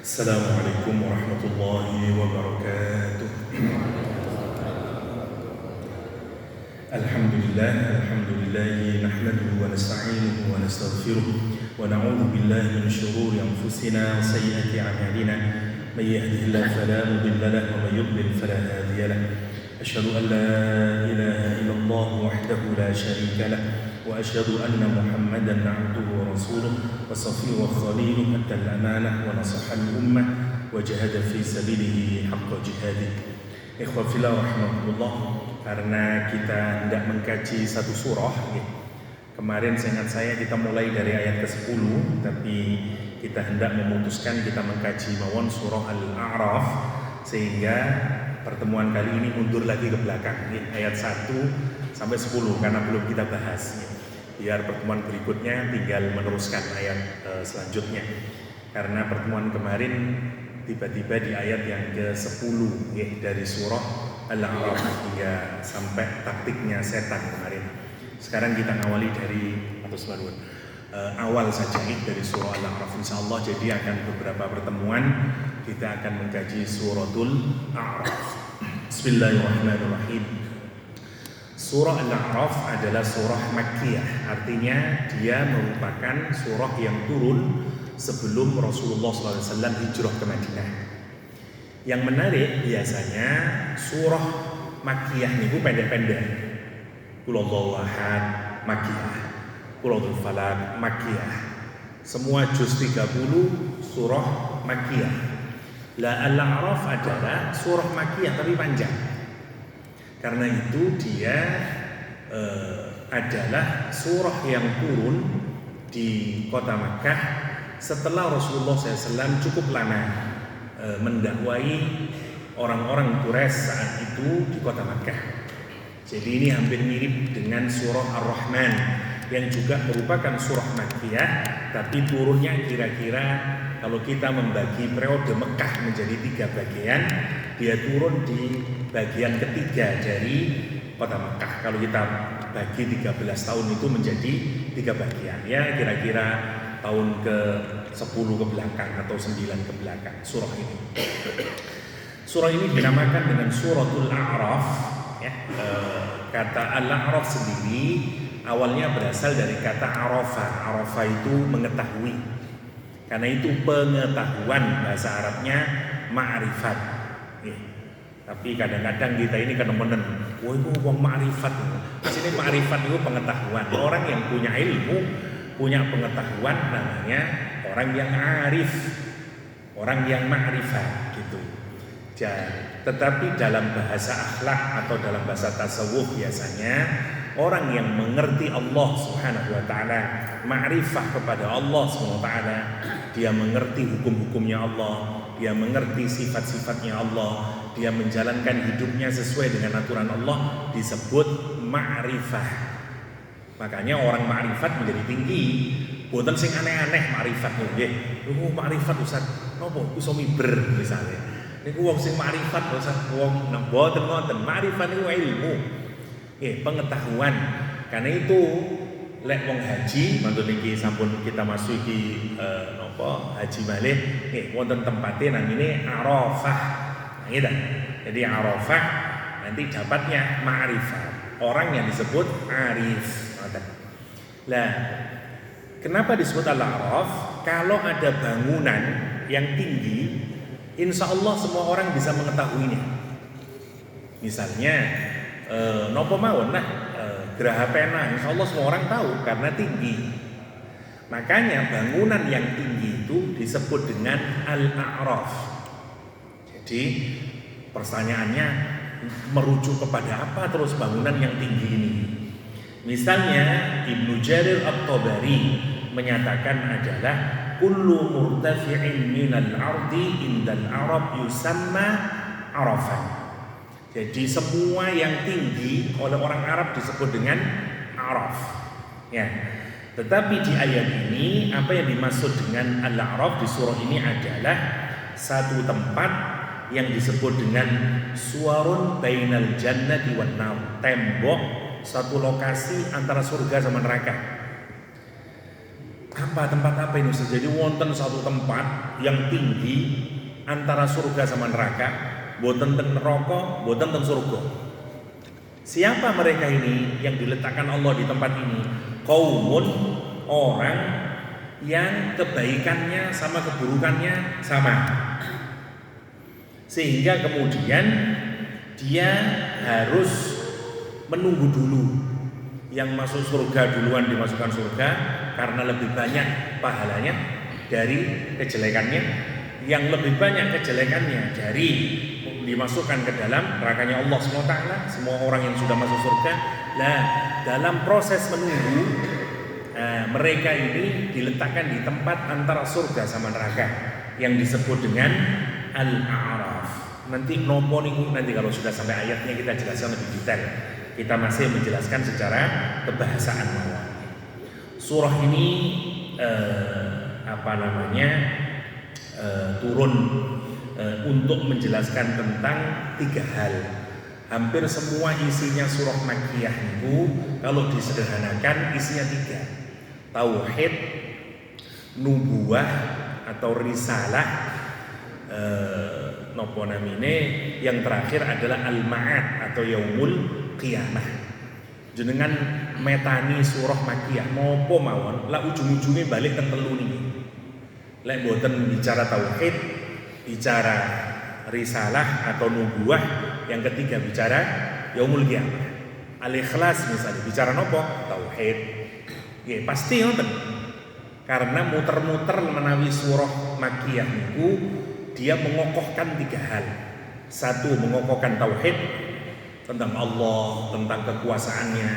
Assalamualaikum warahmatullahi wabarakatuh. Alhamdulillah nahmaduhu wa nasta'inuhu wa nastaghfiruh wa na'udzu billahi min shururi anfusina wa sayyiati a'malina. May yahdihillahu fala mudilla lahu wa may yudlil fala hadiya lahu. Asyhadu an la ilaha illallah wahdahu la syarika lahu wa asyhadu anna Muhammadan 'abduhu wa rasuluh wa safiyyuhu wa khaliluhu addal amanah wa nasaha al-ummah wa jahada fi sabilihi haqqa jihadih. Ikhwan fillah rahimakumullah, karena kita hendak mengkaji satu surah ya. Kemarin seingat saya kita mulai dari ayat ke-10, tapi kita hendak memutuskan kita mengkaji mawon surah Al-A'raf, sehingga pertemuan kali ini mundur lagi ke belakang ya, ayat 1 sampai 10 karena belum kita bahas ya. Biar pertemuan berikutnya tinggal meneruskan ayat selanjutnya. Karena pertemuan kemarin tiba-tiba di ayat yang ke-10 ya, dari surah Al-A'raf hingga sampai taktiknya setan kemarin. Sekarang kita ngawali dari awal saja dari surah Al-A'raf insyaallah. Jadi akan beberapa pertemuan kita akan mengkaji suratul A'raf. Bismillahirrahmanirrahim. Surah Al-A'raf adalah surah Makkiyah, artinya dia merupakan surah yang turun sebelum Rasulullah SAW hijrah ke Madinah. Yang menarik biasanya surah Makkiyah niku pendek-pendek. Qul huwallahu ahad Makkiyah, Qul a'udzu falaq Makkiyah. Semua juz 30 surah Makkiyah. La Al-A'raf adalah surah Makkiyah tapi panjang. Karena itu dia adalah surah yang turun di kota Makkah setelah Rasulullah SAW cukup lama mendakwai orang-orang Quraisy saat itu di kota Makkah. Jadi ini hampir mirip dengan surah Ar-Rahman yang juga merupakan surah Makkiyah, tapi turunnya kira-kira kalau kita membagi periode Mekah menjadi 3 bagian, dia turun di bagian ketiga dari kota Mekah. Kalau kita bagi 13 tahun itu menjadi 3 bagian, ya kira-kira tahun ke-10 ke belakang atau 9 ke belakang surah ini. Surah ini dinamakan dengan suratul A'raf ya. Kata Al-A'raf sendiri awalnya berasal dari kata Arafah. Arafah itu mengetahui. Karena itu pengetahuan, bahasa Arabnya ma'rifat ya. Tapi kadang-kadang kita ini kenemenen, wah itu wong ma'rifat. Sini ma'rifat itu pengetahuan. Orang yang punya ilmu, punya pengetahuan namanya orang yang arif, orang yang ma'rifat gitu. Tetapi dalam bahasa akhlak atau dalam bahasa tasawuf biasanya orang yang mengerti Allah Subhanahu wa taala, ma'rifah kepada Allah Subhanahu wa taala, dia mengerti hukum-hukumnya Allah, dia mengerti sifat-sifatnya Allah, dia menjalankan hidupnya sesuai dengan aturan Allah, disebut ma'rifah. Makanya orang ma'rifat menjadi tinggi. Boten sing aneh-aneh ma'rifat nggih. Oh ma'rifat Ustaz, napa iso miber misalnya. Niku wong sing ma'rifat Ustaz, wong boten ngoten. Ma'rifat niku ilmu. Pengetahuan. Karena itu lek wong haji mantun iki sampun kita masuki haji malih wonten tempate namine Arafah. Gitu. Jadi Arafah nanti dapatnya ma'rifat. Orang yang disebut arif. Lah, kenapa disebut Al-A'raf? Kalau ada bangunan yang tinggi, insya Allah semua orang bisa mengetahuinya. Misalnya nopo mawon Geraha Pena, insya Allah semua orang tahu karena tinggi. Makanya bangunan yang tinggi itu disebut dengan Al-A'raf. Jadi pertanyaannya merujuk kepada apa terus bangunan yang tinggi ini? Misalnya Ibnu Jarir At-Tabari menyatakan adalah kullu murtafi'in minal ardi indal Arab yusamma Arafah. Jadi semua yang tinggi oleh orang Arab disebut dengan Araf. Ya. Tetapi di ayat ini apa yang dimaksud dengan Al-A'raf di surah ini adalah satu tempat yang disebut dengan suwarun bainal jannati wan nar, tembok satu lokasi antara surga sama neraka. Apa tempat apa ini Ustaz? Jadi wonten satu tempat yang tinggi antara surga sama neraka, boten ten neraka, boten ten surga. Siapa mereka ini yang diletakkan Allah di tempat ini? Qaumun, orang yang kebaikannya sama keburukannya sama. Sehingga kemudian dia harus menunggu dulu yang masuk surga duluan dimasukkan surga karena lebih banyak pahalanya dari kejelekannya, yang lebih banyak kejelekannya dari dimasukkan ke dalam nerakanya Allah SWT. Semua orang yang sudah masuk surga, nah dalam proses menunggu mereka ini diletakkan di tempat antara surga sama neraka yang disebut dengan Al-A'raf. Nanti nopo niku nanti kalau sudah sampai ayatnya kita jelaskan lebih detail. Kita masih menjelaskan secara kebahasaan mawon. Surah ini turun untuk menjelaskan tentang 3 hal. Hampir semua isinya surah Makkiyah itu kalau disederhanakan isinya 3. Tauhid, nubuwah atau risalah, nopo namine yang terakhir adalah al-ma'ad atau yaumul qiyamah. Jenengan metani surah Makkiyah nopo mawon lah ujung-ujungnya balik ke telu niki. Lek mboten bicara tauhid, bicara risalah atau nubuwah, yang ketiga bicara yaumul qiyamah. Al-Ikhlas misalnya bicara nopo? Tauhid. Nggih, pasti ngoten. Karena muter-muter menawi surah Makkiyah niku dia mengokohkan 3 hal. 1, mengokohkan tauhid tentang Allah, tentang kekuasaannya,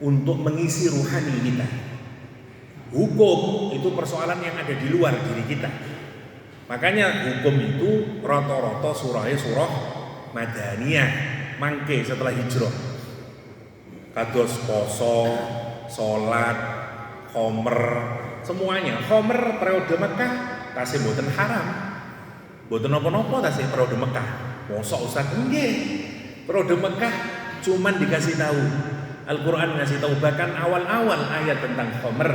untuk mengisi ruhani kita. Hukum itu persoalan yang ada di luar diri kita. Makanya hukum itu rata-rata surahnya surah Madaniyah, mangke setelah hijrah. Kados poso, salat, khomer, semuanya. Khomer periode Mekah tasih mboten haram. Mboten napa-napa tasih periode Mekah. Mosok Ustaz nggih. Periode Mekah cuman dikasih tahu. Al-Quran ngasih tahu, bahkan awal-awal ayat tentang khomer,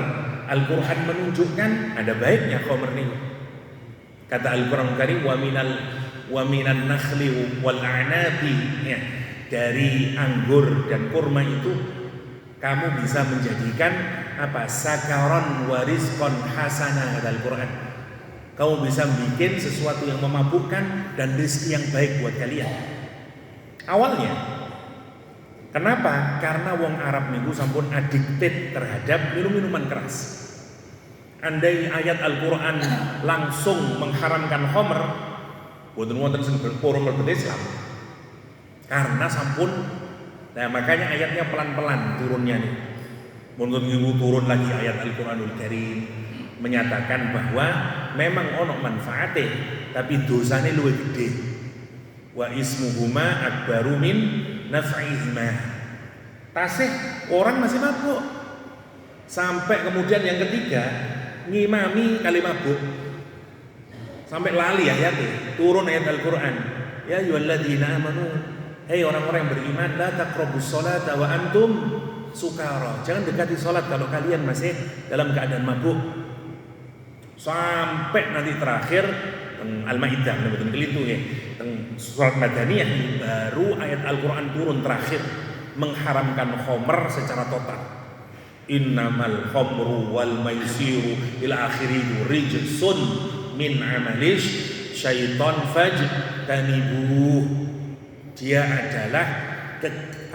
Al-Quran menunjukkan ada baiknya khomer ini. Kata Al-Quran Karim, wa minan nakhli wal a'nabi, ya, dari anggur dan kurma itu kamu bisa menjadikan apa? Sakaron wa rizqan hasanah, kata Al-Quran. Kamu bisa bikin sesuatu yang memabukkan dan rezeki yang baik buat kalian. Awalnya, kenapa? Karena wong Arab niku sampun addicted terhadap minum-minuman keras. Andai ayat Al-Quran langsung mengharamkan khamr, boten wonten sing purun mlebet Islam. Karena sampun, nah makanya ayatnya pelan-pelan turunnya nih. Mungkin ibu turun lagi ayat Al-Quranul Karim menyatakan bahwa memang ono manfaatnya, tapi dosanya luwih gede. Wa ismuhuma akbaru min naf'ihima. Tasih orang masih mabuk. Sampai kemudian yang ketiga ngimami kali mabuk. Sampai lali ayatnya, turun ayat Al-Quran. Ya ayyuhalladzina amanu, hei orang-orang yang beriman, la taqrabus sholata wa antum sukara. Jangan dekati salat kalau kalian masih dalam keadaan mabuk. Sampai nanti terakhir Al-Maidah, betul kelitu ya. Surat Madaniyah baru ayat Al-Quran turun terakhir mengharamkan khomer secara total. Innamal khomru wal maisiru ila akhirihi rijsun min amalish syaiton fajtanibuh. Dia adalah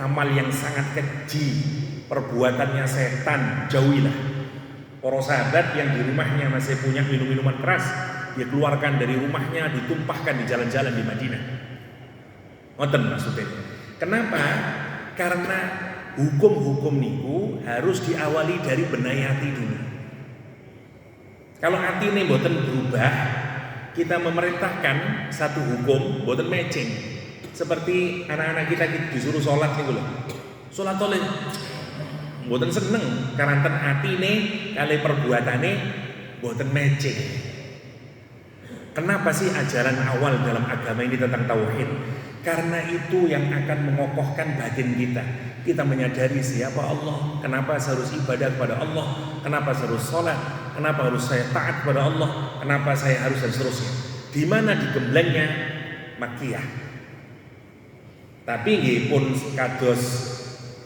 amal yang sangat keji, perbuatannya setan, jauhilah. Para sahabat yang di rumahnya masih punya minum-minuman keras, dia keluarkan dari rumahnya, ditumpahkan di jalan-jalan di Madinah. Ngoten maksudnya. Kenapa? Karena hukum-hukum niku harus diawali dari benahi hati dulu. Kalau hati ini mboten berubah, kita memerintahkan satu hukum mboten matching. Seperti anak-anak kita disuruh sholat niku lho. Sholat oleh mboten seneng karena atine kali perbuatane mboten matching. Kenapa sih ajaran awal dalam agama ini tentang tauhid? Karena itu yang akan mengokohkan batin kita. kita menyadari siapa Allah, kenapa saya harus ibadah kepada Allah, kenapa saya harus sholat, kenapa harus saya taat kepada Allah, kenapa saya harus dan seterusnya. Di mana digemblengnya Makkiyah. Tapi nggih pun kados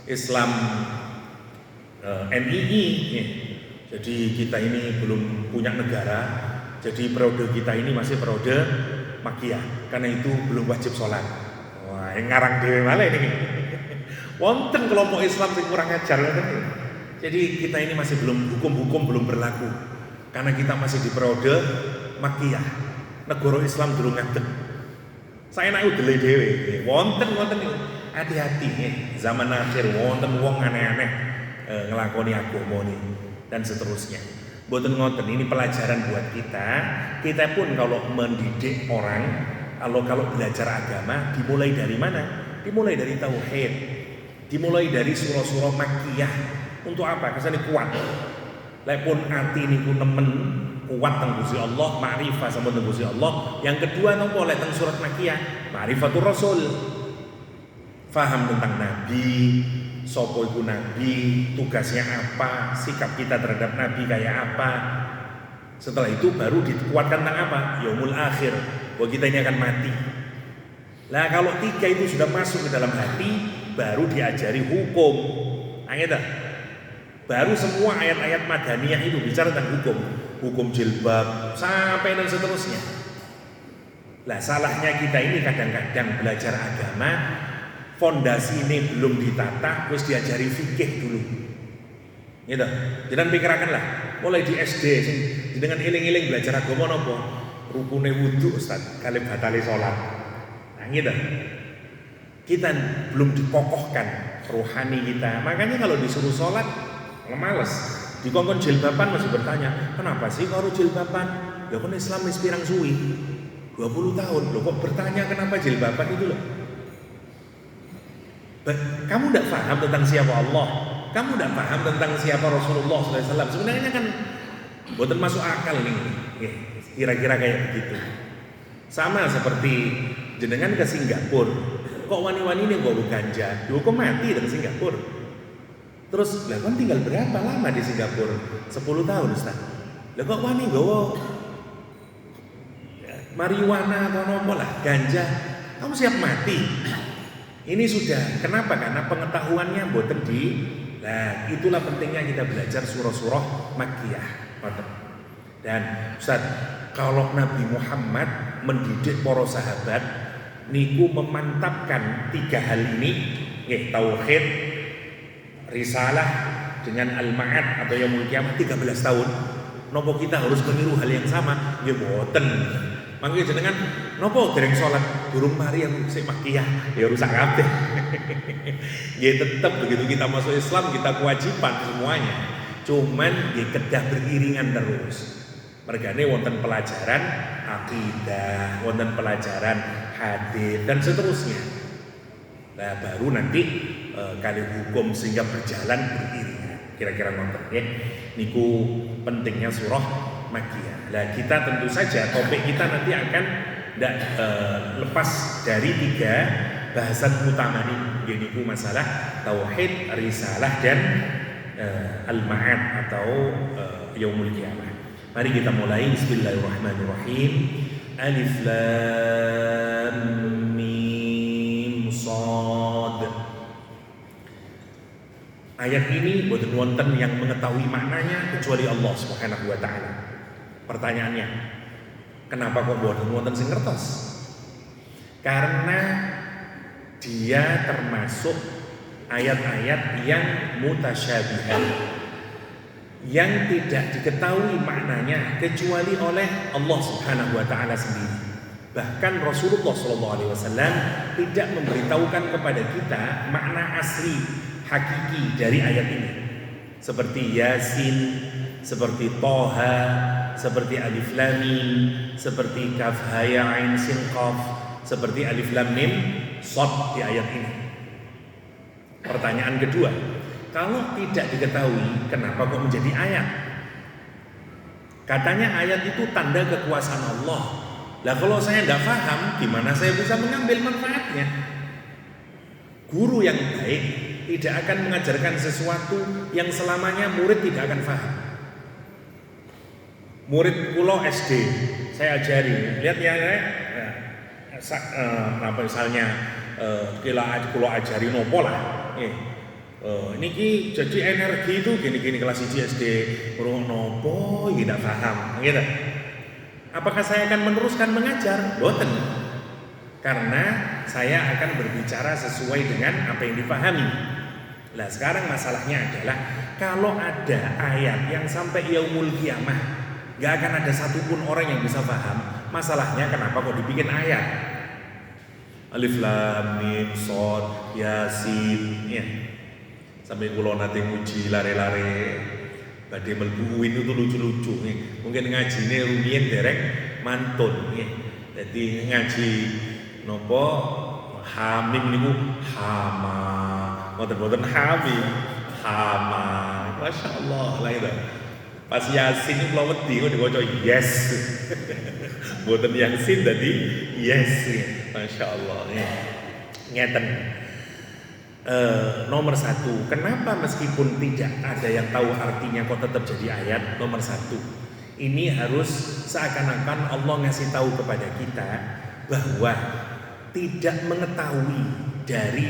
Islam NII, jadi kita ini belum punya negara, jadi periode kita ini masih periode Makkiyah, karena itu belum wajib sholat. Wah, yang ngarang dhewe malah ini. Wonten kelompok Islam yang kurang ajar. Jadi kita ini masih belum, hukum-hukum belum berlaku, karena kita masih di periode Makkiyah. Negara Islam dulu ngadeg. Saya nak udele dhewe. Wonten itu. Hati-hati zaman akhir wonten wong aneh-aneh ngelakoni agama ini dan seterusnya. Mboten ngoten, ini pelajaran buat kita. Kita pun kalau mendidik orang, kalau belajar agama, dimulai dari mana? Dimulai dari tauhid. Dimulai dari surah-surah Makkiyah. Untuk apa? Kesane kuat. Lek pun ati niku nemen kuat teng Gusti Allah, ma'rifah sama teng Gusti Allah. Yang kedua napa lek teng surat Makkiyah? Ma'rifatur Rasul. Faham tentang Nabi, sapa iku Nabi, tugasnya apa, sikap kita terhadap Nabi kayak apa. Setelah itu baru dikuatkan tentang apa? Yaumul akhir, bahwa kita ini akan mati. Nah kalau tiga itu sudah masuk ke dalam hati, baru diajari hukum. Ayat baru semua ayat-ayat Madaniyah itu bicara tentang hukum jilbab sampai dan seterusnya. Lah salahnya kita ini kadang-kadang belajar agama, fondasi ini belum ditata, terus diajari fikih dulu. Gitu. Jangan pikirkanlah, mulai di SD dengan iling-iling belajar agama nopo, rukune wudu Ustaz, kali batale salat. Nah gitu. Kita belum dikokohkan rohani kita. Makanya kalau disuruh sholat males. Dikongkon jilbaban masih bertanya, kenapa sih kalau jilbaban? Ya kan Islam wis pirang suwi 20 tahun. Loh kok bertanya kenapa jilbaban itu loh? Kamu tidak paham tentang siapa Allah, kamu tidak paham tentang siapa Rasulullah SAW. Sebenarnya kan bukan masuk akal nih. Kira-kira kayak begitu. Sama seperti jenengan ke Singapura, kok wani-wani ini bawa ganja, kok mati dari Singapura. Terus, lah kan tinggal berapa lama di Singapura? 10 tahun Ustaz. Lah kok wani bawa marijuana atau nopo lah, ganja, kamu siap mati. Ini sudah, kenapa? Karena pengetahuannya boten di. Nah, itulah pentingnya kita belajar surah-surah Makkiyah. Dan Ustaz, kalau Nabi Muhammad mendidik para sahabat niku memantapkan tiga hal ini, tauhid, risalah dengan al-ma'ad atau yaumul qiyamah 13 tahun. Nopo kita harus meniru hal yang sama? Ya boten. Mangke jenengan nopo dereng salat durung mari yang sik Makkiyah ya rusak kabeh. Ya tetap begitu kita masuk Islam kita kewajiban semuanya. Cuman ya kedah beriringan terus. Mergane wonten pelajaran akidah, wonten pelajaran hadis dan seterusnya. Nah, baru nanti kali hukum sehingga berjalan beriringan. Kira-kira wonten ya. Niku pentingnya surah Makkiyah. Nah, kita tentu saja topik kita nanti akan lepas dari tiga bahasan utama ini, yaitu masalah tauhid, risalah dan al-ma'ad atau yaumul qiyamah. Mari kita mulai. Bismillahirrahmanirrahim. Alif lam mim shad. Ayat ini boten wonten yang mengetahui maknanya kecuali Allah Subhanahu wa taala. Pertanyaannya, kenapa kok boten wonten sing ngertos? Karena dia termasuk ayat-ayat yang mutasyabihat, yang tidak diketahui maknanya kecuali oleh Allah Subhanahu wa taala sendiri. Bahkan Rasulullah SAW tidak memberitahukan kepada kita makna asli hakiki dari ayat ini. Seperti Yasin, seperti Toha, seperti Alif Lam Mim, seperti Kaf Ha Ya Ain Sin Qaf, seperti Alif Lam Mim Shad di ayat ini. Pertanyaan kedua, kalau tidak diketahui, kenapa kok menjadi ayat? Katanya ayat itu tanda kekuasaan Allah. Lah kalau saya tidak paham, gimana saya bisa mengambil manfaatnya? Guru yang baik tidak akan mengajarkan sesuatu yang selamanya murid tidak akan paham. Murid kula SD, saya ajari, lihat ya, apa misalnya kula ajari nopo lah. Niki jadi energi itu gini-gini kelas 1 SD, urung nopo tidak paham, gitu. Apakah saya akan meneruskan mengajar? Boten. Karena saya akan berbicara sesuai dengan apa yang dipahami. Nah, sekarang masalahnya adalah kalau ada ayat yang sampai yaumul kiamah gak akan ada satupun orang yang bisa paham. Masalahnya kenapa kok dibikin ayat? Alif Lam Mim Shad Yasin ya. Sampai kula nate muji lare-lare badhe mlebu UIN itu lucu-lucu nih. Mungkin ngajine rumiyin derek mantun nggih. Dadi ngaji napa Hamim niku hama. Mboten Hamim, hama. Masyaallah lah itu. Pas Yasin kula wedi kok diwaca yes. Mboten Yasin dadi yes. Masyaallah ya. Ngeten. Nomor 1, kenapa meskipun tidak ada yang tahu artinya kok tetap jadi ayat? Nomor 1, ini harus seakan-akan Allah ngasih tahu kepada kita bahwa tidak mengetahui dari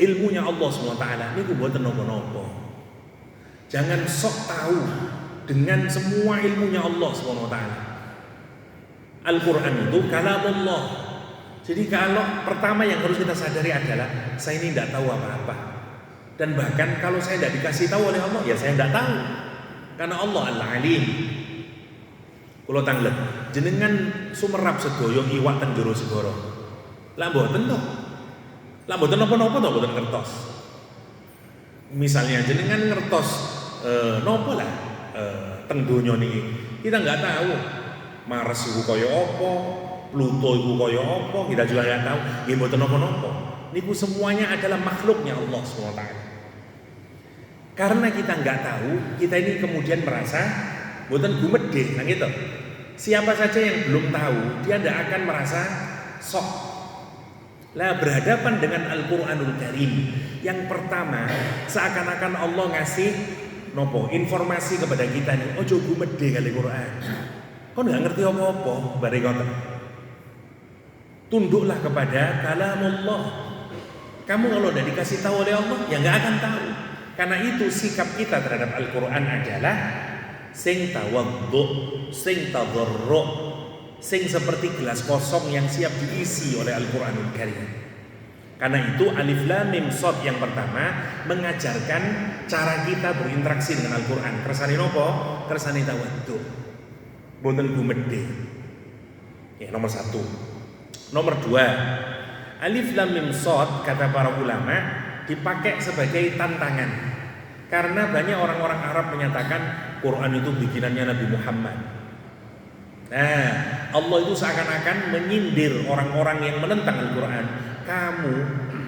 ilmunya Allah SWT ini mboten napa-napa. Jangan sok tahu dengan semua ilmunya Allah SWT. Al-Quran itu kalamullah. Jadi kalau pertama yang harus kita sadari adalah saya ini tidak tahu apa-apa. Dan bahkan kalau saya tidak dikasih tahu oleh Allah, ya saya tidak tahu. Karena Allah Al-Alim. Kula tanglet, jenengan sumerap sedoyo iwak teng jero segara. Lah mboten to. Lah mboten napa-napa to, mboten ngertos. Misalnya jenengan ngertos napa lah teng donya niki. Kita enggak tahu Mars iku kaya apa, Pluto iku kaya apa, kita juga enggak tahu. Nggih mboten napa-napa. Niku semuanya adalah makhluknya Allah SWT. Karena kita enggak tahu, kita ini kemudian merasa mboten gumedhe, nang gitu. Siapa saja yang belum tahu, dia tidak akan merasa sok. Lah berhadapan dengan Al-Qur'anul Karim, yang pertama seakan-akan Allah ngasih nopo informasi kepada kita nih, ojo gumedhe kali Quran. Kau nggak ngerti apa-apa, bare ngoten. Tunduklah kepada kalamullah. Kamu kalau tidak dikasih tahu oleh Allah, ya nggak akan tahu. Karena itu sikap kita terhadap Al-Quran adalah sing tawaddu, sing tadarru, sing seperti gelas kosong yang siap diisi oleh Al-Quranul Karim. Karena itu Alif Lam Mim Shad yang pertama mengajarkan cara kita berinteraksi dengan Al-Quran. Kersane nopo? Kersane tawaddu. Boten gumedhe. Ya, nomor 1. Nomor 2, Alif Lam Mim Shad kata para ulama dipakai sebagai tantangan. Karena banyak orang-orang Arab menyatakan Quran itu bikinannya Nabi Muhammad. Nah, Allah itu seakan-akan menyindir orang-orang yang menentang Al-Quran. Kamu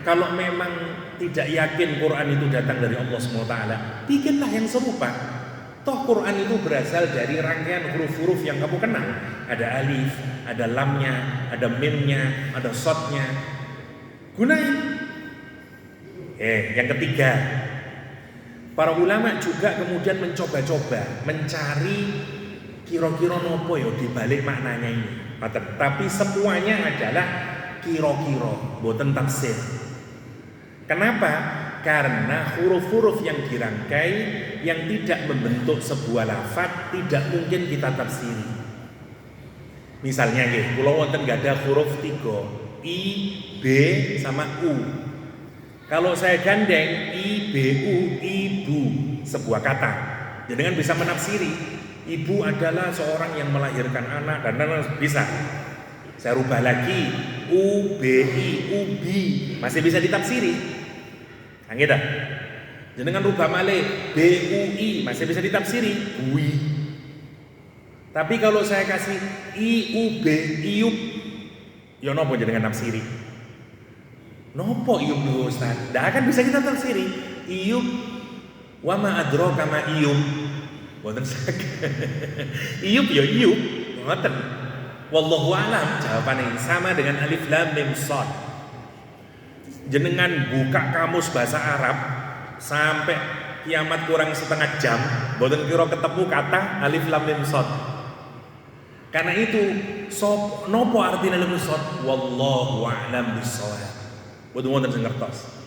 kalau memang tidak yakin Quran itu datang dari Allah SWT, bikinlah yang serupa. Toh Quran itu berasal dari rangkaian huruf-huruf yang kamu kenal. Ada alif, ada lamnya, ada mimnya, ada shadnya. Gunain. Yang ketiga, para ulama juga kemudian mencoba-coba mencari kira-kira nopo yo dibalik maknanya ini. Tapi semuanya adalah kira-kira, boten tafsir. Kenapa? Karena huruf-huruf yang dirangkai yang tidak membentuk sebuah lafaz tidak mungkin kita tafsiri. Misalnya nggih, kula wonten ada huruf 3, I, B sama U. Kalau saya gandeng I, B, U, ibu, sebuah kata, jadi bisa menafsiri. Ibu adalah seorang yang melahirkan anak dan bisa. Saya rubah lagi U, B, I, ubi, masih bisa ditafsiri. Nah, gitu. Jenengan rubah malih B, U, I, masih bisa ditafsiri. Bui. Tapi kalau saya kasih I, U, B, iup, ya nopo jenengan nafsiri. Nopo iup dulu Ustaz? Tidak akan bisa kita tafsiri. Iup, wa ma adraka ma iup. Boten saged. Iup ya iup, ngoten. Wallahu a'lam, jawabannya sama dengan Alif Lam Mim Shad. Jenengan buka kamus bahasa Arab, sampai kiamat kurang setengah jam mboten kira ketemu kata alif lam mim shad. Karena itu nopo artine alif shad wallahu a'lam bissawab. Mboten wonten sing ngertos.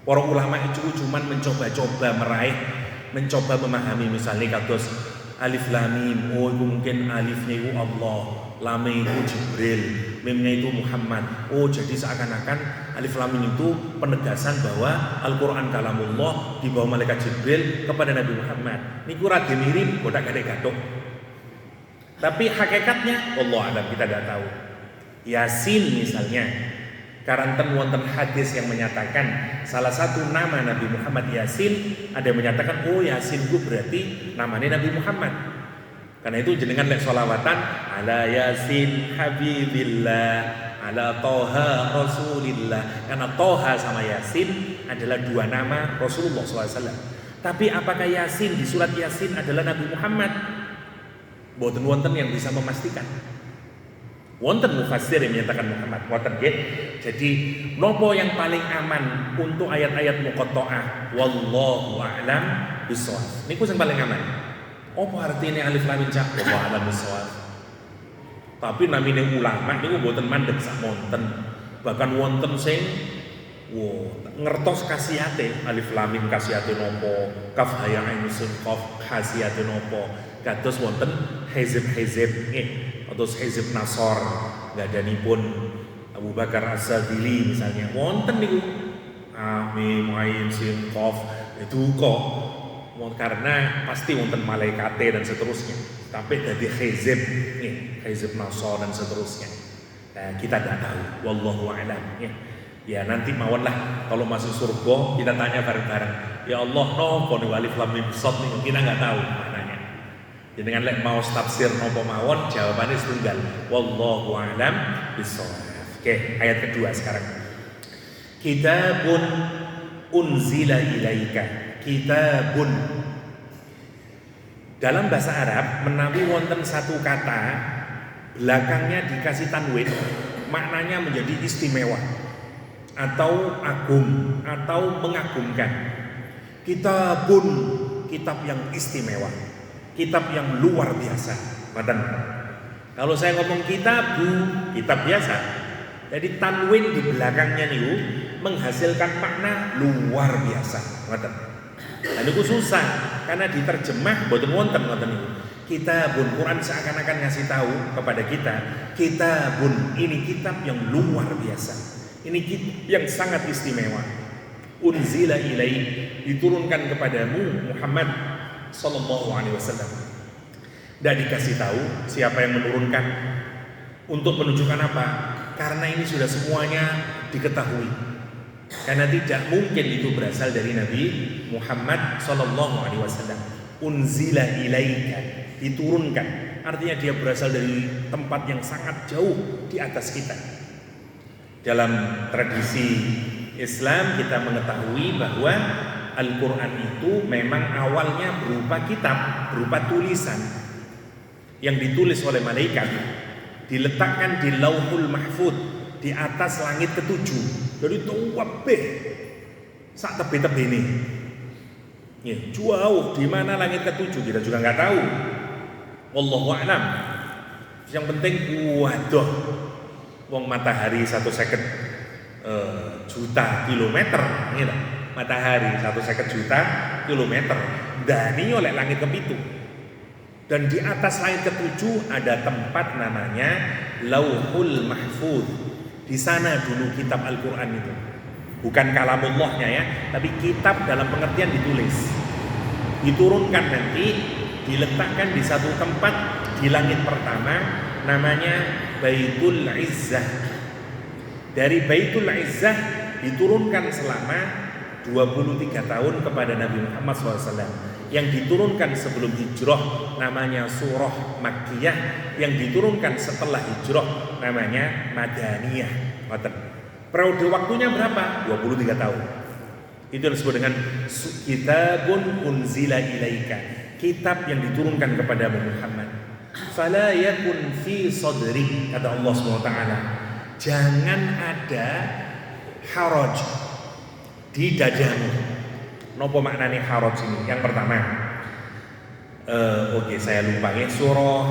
Para ulama itu cuman mencoba-coba meraih, mencoba memahami, misalnya kados alif lam mim, oh itu mungkin alifnya itu Allah, lamnya itu Jibril, mimnya itu Muhammad. Oh jadi seakan-akan alif lam mim itu penegasan bahwa Al-Quran kalamullah dibawa malaikat Jibril kepada Nabi Muhammad. Niku rada mirip, bodak gadek-gadok. Tapi hakikatnya Allah alam, kita tidak tahu. Yasin misalnya, karanten wonten hadis yang menyatakan salah satu nama Nabi Muhammad Yasin, ada yang menyatakan oh Yasin itu berarti namanya Nabi Muhammad. Karena itu jenengan lek sholawatan ala Yasin Habibillah, ala Toha Rasulillah. Karena Toha sama Yasin adalah dua nama Rasulullah SAW. Tapi apakah Yasin di surat Yasin adalah Nabi Muhammad? Boten wonten yang bisa memastikan. Wonten mufassir yang menyatakan Muhammad, wonten nggih. Jadi nopo yang paling aman untuk ayat-ayat muqatta'ah wallahu a'lam bissawab. Niku sing paling aman. Apa artinya alif lam mim cak wallahu a'lam bissawab. Tapi namine ulama niku mboten mandeg sak monten. Bahkan wonten sing ngertos khasiate alif lam mim khasiate nopo, kaf ha ya ain sin qaf khasiate nopo. Kados wonten hizib nggih. Atau Hizib Nasor gadanipun Abu Bakar As-Sadili misalnya wonten niku Mim Ain Sin Qaf itu kok karena pasti wonten malaikate dan seterusnya. Tapi dari Hizib nih, Hizib Nasor dan seterusnya. Nah, kita tidak tahu, wallahu a'lam ya. Ya nanti mawon lah kalau masuk surga kita tanya bareng-bareng. Ya Allah, nopo niku alif lam mim shad niku kita enggak tahu. Dengan lek mau tafsir nopo mawon jawabannya setunggal wallahu a'lam bissawab. Oke, ayat kedua sekarang. Kitabun unzila ilaika. Kitabun dalam bahasa Arab menawi wonten satu kata belakangnya dikasih tanwin, maknanya menjadi istimewa atau agung atau mengagumkan. Kitabun, kitab yang istimewa, kitab yang luar biasa. Kalau saya ngomong kitab biasa. Jadi tanwin di belakangnya niku menghasilkan makna luar biasa. Dan itu susah karena diterjemah boten wonten niku. Kitabun, Quran seakan-akan ngasih tahu kepada kita, kitabun ini kitab yang luar biasa. Ini kitab yang sangat istimewa. Unzila ilaik, diturunkan kepadamu Muhammad sallallahu alaihi wasallam. Dan dikasih tahu siapa yang menurunkan, untuk menunjukkan apa? Karena ini sudah semuanya diketahui. Karena tidak mungkin itu berasal dari Nabi Muhammad sallallahu alaihi wasallam. Unzila ilaika, diturunkan. Artinya dia berasal dari tempat yang sangat jauh di atas kita. Dalam tradisi Islam kita mengetahui bahwa Al-Quran itu memang awalnya berupa kitab, berupa tulisan yang ditulis oleh malaikat, diletakkan di Lauhul Mahfud, di atas langit ketujuh. Jadi tuwabeh sak tebe-tebe ini. Ya, jauh di mana langit ketujuh kita juga nggak tahu. Wallahu a'lam. Yang penting waduh, wong matahari 1 juta kilometer, gitu. Matahari 1 juta kilometer dani oleh langit kepitu. Dan di atas langit ketujuh ada tempat namanya Lauhul Mahfud. Di sana dulu kitab Al-Quran itu. Bukan kalamullahnya ya, tapi kitab dalam pengertian ditulis. Diturunkan nanti, diletakkan di satu tempat di langit pertama namanya Baitul Izzah. Dari Baitul Izzah diturunkan selama 23 tahun kepada Nabi Muhammad SAW. Yang diturunkan sebelum hijrah namanya surah Makkiyah, yang diturunkan setelah hijrah namanya Madaniyah. Periode waktunya berapa? 23 tahun. Itu disebut dengan kitabun unzila ilaika, kitab yang diturunkan kepada Muhammad. Fala yakun fi sadri, kata Allah SWT, jangan ada haraj di dadamu. Nopo maknane haraj ini? Yang pertama, saya lupa ya, surah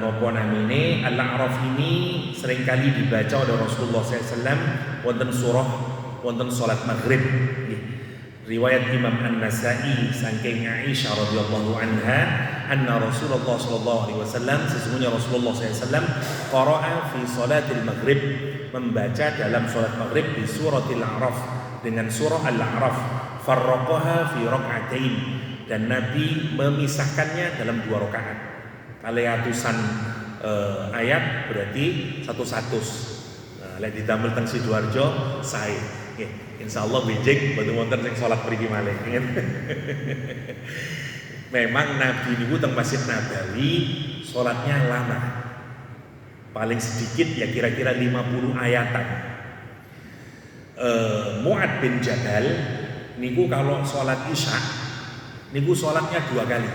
nopo namine Al-A'raf ini seringkali dibaca oleh Rasulullah SAW wonten surah wonten salat maghrib. Riwayat Imam An-Nasa'i saking Aisyah radhiyallahu anha, anna Rasulullah sallallahu alaihi wasallam, sesungguhnya Rasulullah SAW qara'a fi salatil maghrib, membaca dalam salat maghrib di suratil A'raf dengan surah Al-A'raf, farraqaha fi rak'atain, dan Nabi memisahkannya dalam 2 rakaat. Kali atusan ayat berarti 100. Lek didamel teng Sidoarjo sae. Insyaallah bijik boten wonten sing salat mriki malih. Memang Nabi niku teng Masjid Nabawi salatnya lama. Paling sedikit ya kira-kira 50 ayatan. Mu'ad bin Jabal niku kalau salat Isya niku salatnya 2 kali.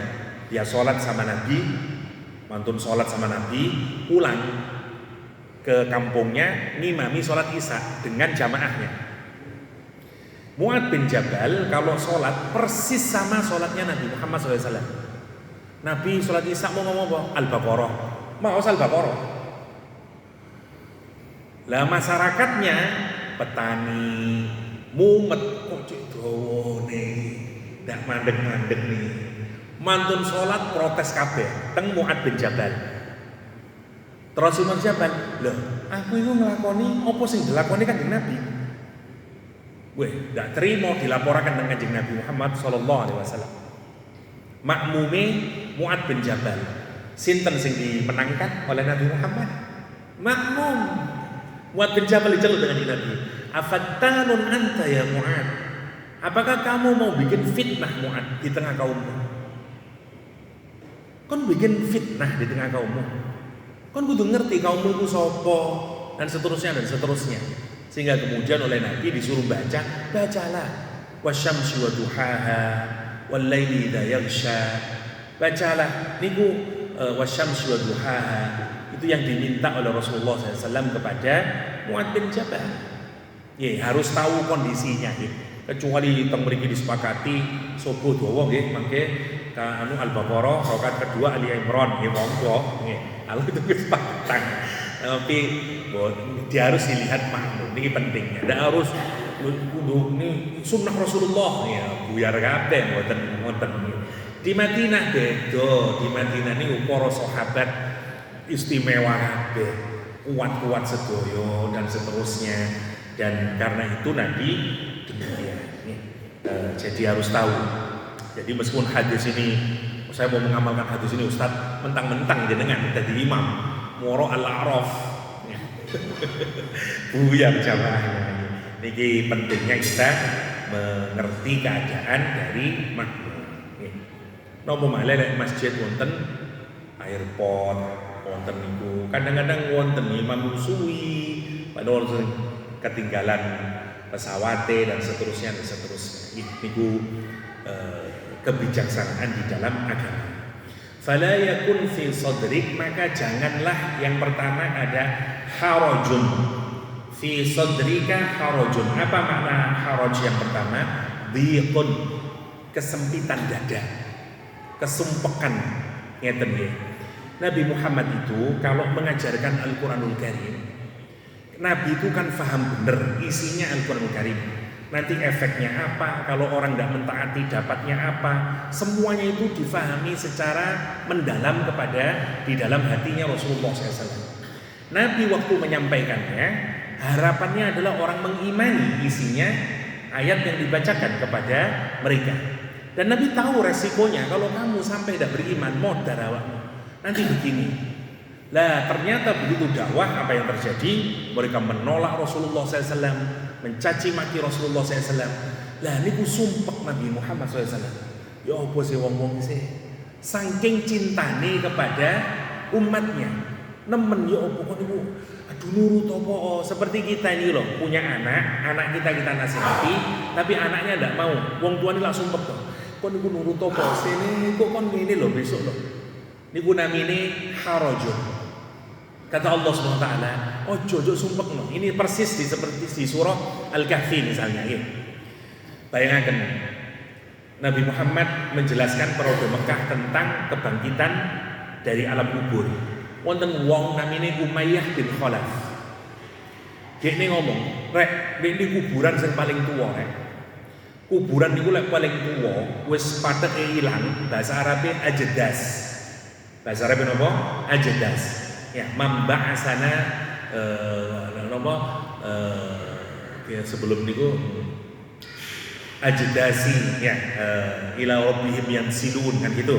Dia salat sama Nabi, mantun salat sama Nabi, pulang ke kampungnya ngimami salat Isya dengan jamaahnya. Mu'ad bin Jabal kalau sholat persis sama sholatnya Nabi Muhammad SAW. Nabi sholat Isya mau ngomong apa? Al-Baqarah. Mau Al-Baqarah. Lah masyarakatnya petani mumet kok cek dawa nih, ndak mandek-mandek nih. Mantun sholat protes kabeh teng Mu'ad bin Jabal. Terus Mu'ad Jabal, "Loh, aku itu ngelakoni apa sing dilakoni Kanjeng Nabi?" Tidak terima dilaporkan dengan Kanjeng Nabi Muhammad sallallahu alaihi wasallam. Makmume Mu'ad bin Jabal. Sinten sing dimenangkan oleh Nabi Muhammad? Makmum. Mu'ad bin Jabal diceluk dengan Nabi. Afattanun anta ya Mu'ad? Apakah kamu mau bikin fitnah Mu'ad di tengah kaummu? Kon bikin fitnah di tengah kaummu. Kon kudu ngerti kaummu itu sapa dan seterusnya dan seterusnya. Sehingga kemudian oleh Nabi disuruh bacalah wasyamsi wa duhaha wal laili idza yaghsha. Bacalah niku wasyamsi wa duhaha, itu yang diminta oleh Rasulullah SAW kepada Mu'ad bin Jabal. Harus tahu kondisinya kecuali teng mriki disepakati sobo dawa nggih mangke Al-Baqarah rakaat kedua Ali Imran nggih monggo nggih. Kalau itu kesepakatan. Tapi dia harus dilihat makmum, ini pentingnya. Tidak harus ini sunnah Rasulullah ya, buyar kabeh ngoten. Di Madinah beda, di Madinah ini para sahabat istimewa kabeh, kuat-kuat sedoyo dan seterusnya. Dan karena itu Nabi demikian. Jadi harus tahu. Jadi meskipun hadis ini saya mau mengamalkan hadis ini Ustaz, mentang-mentang jenengan jadi imam Moro Al-A'raf buyar jamaahnya. Niki pentingnya kita mengerti keadaan dari makmum. Napa malih nek masjid wonten airport wonten niku kadang-kadang wonten imam suwi padahal ketinggalan pesawate dan seterusnya. Niku kebijaksanaan di dalam agama. Fala yakun fi sadrik, maka janganlah yang pertama ada harajun. Fi sadrika harajun. Apa makna haraj yang pertama? Dhiqun, kesempitan dada, kesumpekan. Ngeten nggih. Nabi Muhammad itu kalau mengajarkan Al-Qur'anul Karim, Nabi itu kan paham benar isinya Al-Qur'anul Karim. Nanti efeknya apa, kalau orang tidak mentaati dapatnya apa, semuanya itu difahami secara mendalam di dalam hatinya Rasulullah SAW. Nabi waktu menyampaikannya, harapannya adalah orang mengimani isinya ayat yang dibacakan kepada mereka. Dan Nabi tahu resikonya kalau kamu sampai tidak beriman, modar awakmu. Nanti begini. Lah ternyata begitu dakwah apa yang terjadi? Mereka menolak Rasulullah SAW, mencaci maki Rasulullah SAW. Lah niku sumpek Nabi Muhammad SAW. Ya apa sih wong-wong sih? Saking cintane kepada umatnya. Nemen ya apa kok niku aduh nurut apa seperti kita ini loh punya anak kita nasihati tapi anaknya ndak mau. Wong tuane lak sumpek to. Kok niku nurut apa sini kok kon ngene lho besok lho. Niku namine harajun. Kata Allah SWT, ojo sumpekno. Ini persis seperti di surah Al-Kahfi misalnya. Bayangkan Nabi Muhammad menjelaskan periode Mekah tentang kebangkitan dari alam kubur. Wonten wong namine Umayyah bin Khalaf. Dekne ngomong, "Rek, ini kuburan yang paling tua, rek. Kuburan niku lek paling tua, wis pateke ilang, bahasa Arabe ajedas." Bahasa Arabe napa? Ajedas. Ya, mamba'asana sebelum niku ajdasi ya, ila rabbihim yansilun kan gitu.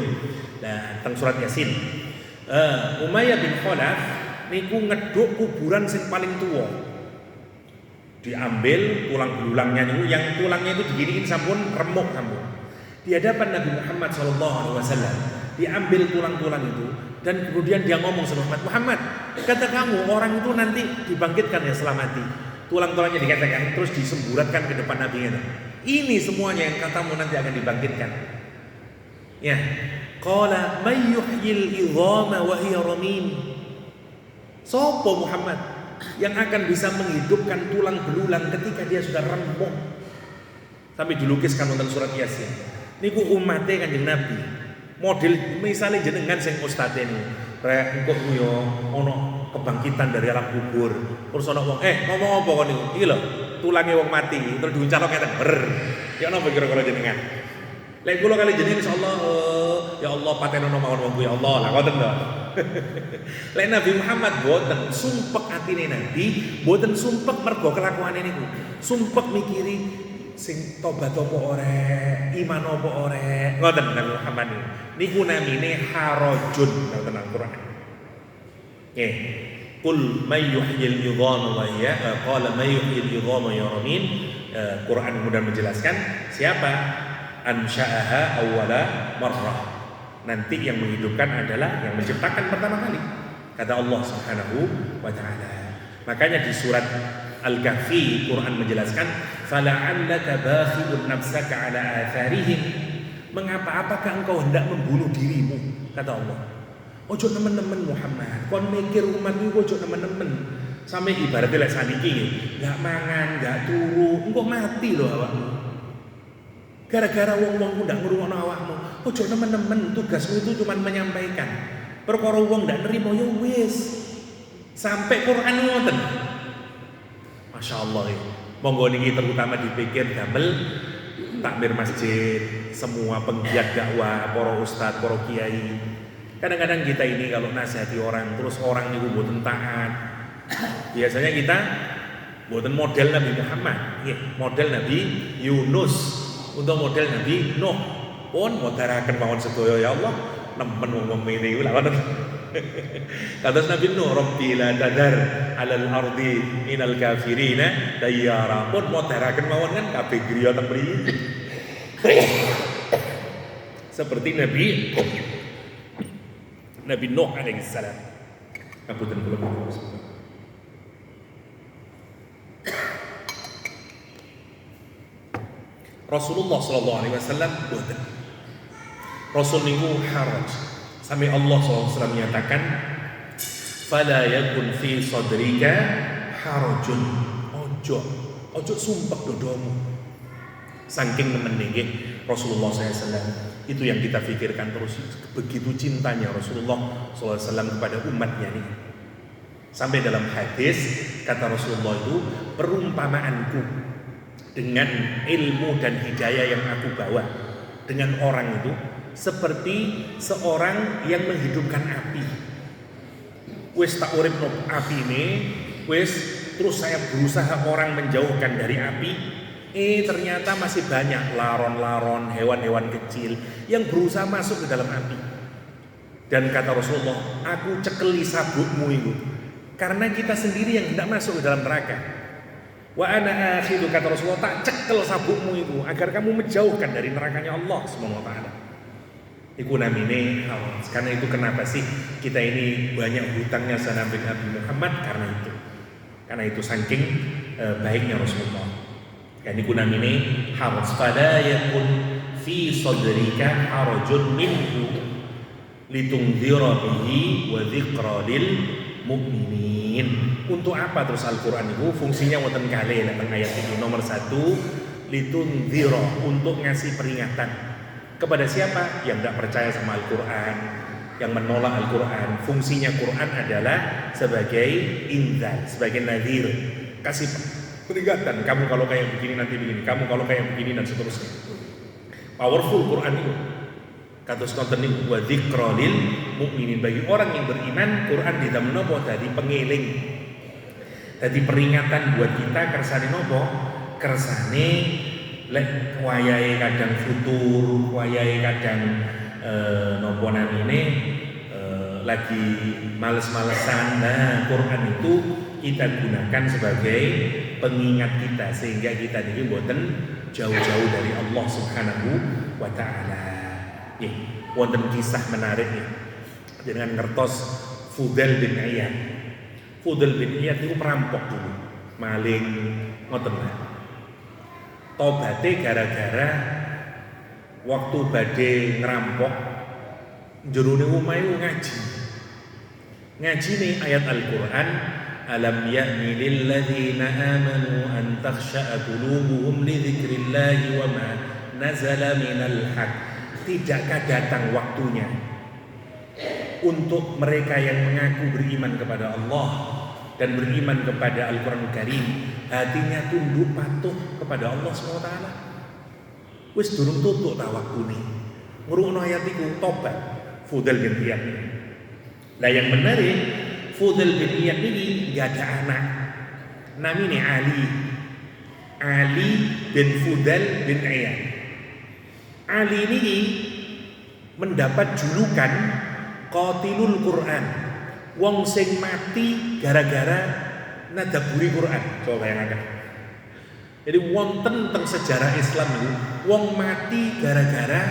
Nah, teng surat Yasin. Umayyah bin Khalaf niku ngeduk kuburan sing paling tua. Diambil tulang belulangnya niku, yang tulangnya itu diginiin sampun remuk sampun. Di hadapan Nabi Muhammad SAW diambil tulang-tulang itu dan kemudian dia ngomong sama Muhammad, kata kamu orang itu nanti dibangkitkan ya setelah mati. Tulang-tulangnya dikatakan terus disemburatkan ke depan Nabi itu. Ini semuanya yang katamu nanti akan dibangkitkan. Ya, qala may yuhyil idhama wa hiya ramim. Sopo Muhammad yang akan bisa menghidupkan tulang belulang ketika dia sudah remuk. Sampai dilukiskan dalam surat Yasin. Niku umatnya Kanjeng Nabi. Model misalnya jenengan sing ustadz ini, rek engko yo ono kebangkitan dari alam kubur. Terus ono wong, ngomong apa kon niku? Iki lho, tulange wong mati, terus diuncalok ngeten. Ya napa kira-kira jenengan? Lek kula kali jenengan insyaallah ya Allah patenono mawon wong ya Allah. Lah ngoten to. Lek Nabi Muhammad boten sumpek atine Nabi, boten sumpek mergo kelakuane niku. Sumpek mikiri sing tobat apa ora, iman apa ora. Ngoten Nabi Muhammad niku namine harajun dalam Al-Qur'an. Nggih. Qul may yuhyil idhama wa hiya qala may yuhyil idhama ya ramin. Quran kemudian menjelaskan siapa ansha'aha awwala marrah. Nanti yang menghidupkan adalah yang menciptakan pertama kali. Kata Allah Subhanahu wa taala. Makanya di surat Al-Kahfi Quran menjelaskan fala'allaka bakhibun nafsaka ala atharihim. Mengapa apakah engkau hendak membunuh dirimu? Kata Allah. Ojo nemen-nemen Muhammad. Kon mikir umat niku ojo nemen-nemen. Sampai ibaratnya lek saniki enggak mangan, enggak turu, engko mati lho awakmu. Gara-gara wong-wong ku ndak ngrungokno awakmu. Ojo nemen-nemen, tugasmu itu cuma menyampaikan. Perkara wong ndak nerima ya wis. Sampai Quran ngoten. Masya Allah ya. Monggo niki terutama dipikir damel takmir masjid, semua penggiat dakwah, para ustadz, para kiai. Kadang-kadang kita ini kalau nasihati orang, terus orang niku mboten taat. Biasanya kita mboten model Nabi Muhammad, model Nabi Yunus, untuk model Nabi Nuh. Pun moderaken mawon sedaya ya Allah, nemen wong ngene iku lha wonten. Kata Nabi Nuh, Rabbi la tadar alal ardi minal kafirina dayyara. Pun moderaken mawon kan kabeh griya teng mriki. Seperti Nabi Nuh alaihi salam. Ngapunten kula menika. Rasulullah sallallahu alaihi wasallam boten. Rasul niku haraj. Sampai Allah SAW menyatakan fala yakun fi sadrika harajun. Ojo sumpek dodomu. Saking nemen nggih Rasulullah SAW. Itu yang kita pikirkan terus, begitu cintanya Rasulullah SAW kepada umatnya nih. Sampai dalam hadis kata Rasulullah itu, perumpamaanku dengan ilmu dan hidayah yang aku bawa dengan orang itu seperti seorang yang menghidupkan api. Wis tak uripno api ini, wis terus saya berusaha orang menjauhkan dari api. Ternyata masih banyak laron-laron, hewan-hewan kecil yang berusaha masuk ke dalam api. Dan kata Rasulullah, aku cekeli sabukmu itu, karena kita sendiri yang hendak masuk ke dalam neraka. Wa ana akhidu, kata Rasulullah, tak cekel sabukmu itu agar kamu menjauhkan dari nerakanya Allah Subhanahu wa taala. Iku namine hawas. Karena itu kenapa sih kita ini banyak hutangnya sama Nabi Muhammad? Karena itu saking baiknya Rasulullah. Yani kuna mine harus fala yakun fi sadrika harajun minhu litungdhira bihi wa dzikra lil mu'minin. Untuk apa terus Al-Qur'an itu fungsinya wonten kalih teng ayat ini nomor 1 litungdhira, untuk ngasih peringatan. Kepada siapa? Yang tidak percaya sama Al-Quran, yang menolak Al-Quran. Fungsinya Quran adalah sebagai inzar, sebagai nadhir, kasih peringatan. Kamu kalau kayak begini nanti begini, kamu kalau kayak begini dan seterusnya. Powerful Quran itu. Kados konten niku wa dzikra lil mukminin, bagi orang yang beriman. Quran didamel napa? Dadi pengeling, dadi peringatan buat kita. Kersane napa? Kersane lek wayahe kadang futur, wayahe kadang napa namine lagi males-malesan. Nah, Quran itu kita gunakan sebagai pengingat kita sehingga kita ini mboten jauh-jauh dari Allah Subhanahu wa taala. Nggih, wonten kisah menarik nih. Dengan ngertos Fudail bin Iyad. Fudail bin Iyad itu perampok dulu, maling ngoten lah. Tobate gara-gara waktu badhe ngerampok jerone omahe ngaji. Ngaji nih ayat Al-Qur'an, alam ya'ni lil ladzina amanu an takhsha'a qulubuhum li dzikrillahi wa ma nazala minal haqq. Tidakkah datang waktunya untuk mereka yang mengaku beriman kepada Allah dan beriman kepada Al-Quranul Karim, hatinya tunduk patuh kepada Allah SWT. Wis durung tutuk ta waktune. Ngrungokno ayat iku tobat Fudail bin Iyad. Lah yang menarik, Fudail bin Iyad ini enggak ada anak. Namanya Ali bin Fudail bin Iyad. Ali ini mendapat julukan Qatilul Quran, wong sing mati gara-gara nadaburi Quran. Coba bayangkan. Jadi wonten teng sejarah Islam itu wong mati gara-gara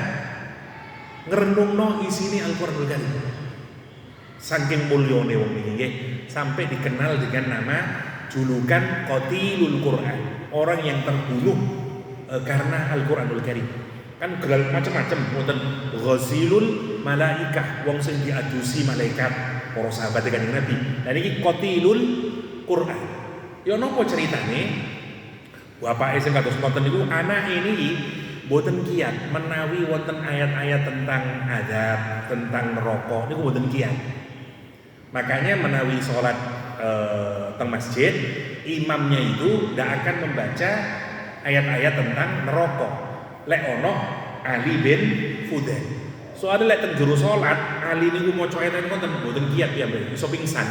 ngrenungno isine Al-Qur'anul Karim. Saking mulyane wong iki nggih, sampai dikenal dengan nama julukan Qatilul Quran, orang yang terbunuh karena Al-Qur'anul Karim. Kan gelar macam-macam, wonten Ghazilul Malaikah, wong sing diadusi malaikat, para sahabat Kanjeng Nabi. Lah niki Qatilul Quran. Ya napa ceritane? Bapake sing kados ngoten niku anake niki mboten kiyat menawi wonten ayat-ayat tentang azab, tentang neraka niku mboten kiyat. Makanya menawi salat teng masjid, imamnya itu ndak akan membaca ayat-ayat tentang neraka. Lek ono Ali bin Fudail. Soale lek teng jero salat, Ali niku maca ayat ngoten mboten kiyat ya, Mbak. Iso pingsan.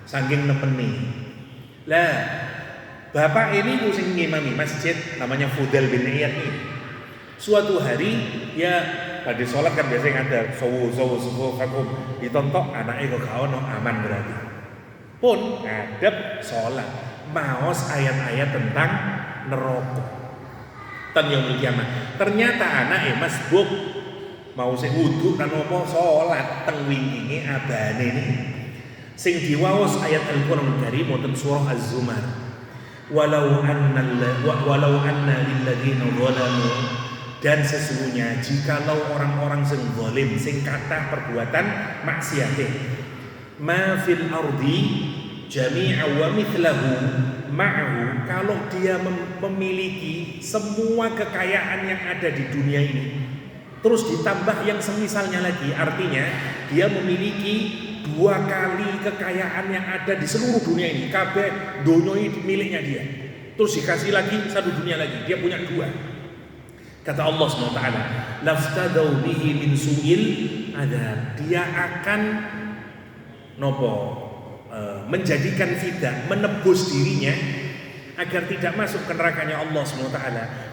Saking nepeni. Lah, bapak ini ku sing ngimami masjid namanya Fudail bin Iyad ini. Suatu hari ya pada salat kan biasanya ada sawu fakum ditontok anake kok gak ono, aman berarti. Pun ngadep salat, maos ayat-ayat tentang neraka. Tan yaumul kiamah. Ternyata anake masbuk mau sing wudu kan apa salat teng wingkinge abane ini. Sing diwaos ayat Al-Qur'an Karim wonten surah Az-Zumar. Walau anna lil ladzina zalamu, dan sesungguhnya jikalau orang-orang sing zalim sing kathah perbuatan maksiat, ma fil ardi jami'a wa mithlahu ma'ahu, kalau dia memiliki semua kekayaan yang ada di dunia ini terus ditambah yang semisalnya lagi, artinya dia memiliki 2 kali kekayaan yang ada di seluruh dunia ini, kabeh donya ini miliknya dia, terus dikasih lagi 1 dunia lagi, dia punya 2. Kata Allah SWT, laftadau bihi min su'il adab, dia akan menjadikan fidah, menebus dirinya agar tidak masuk ke nerakanya Allah SWT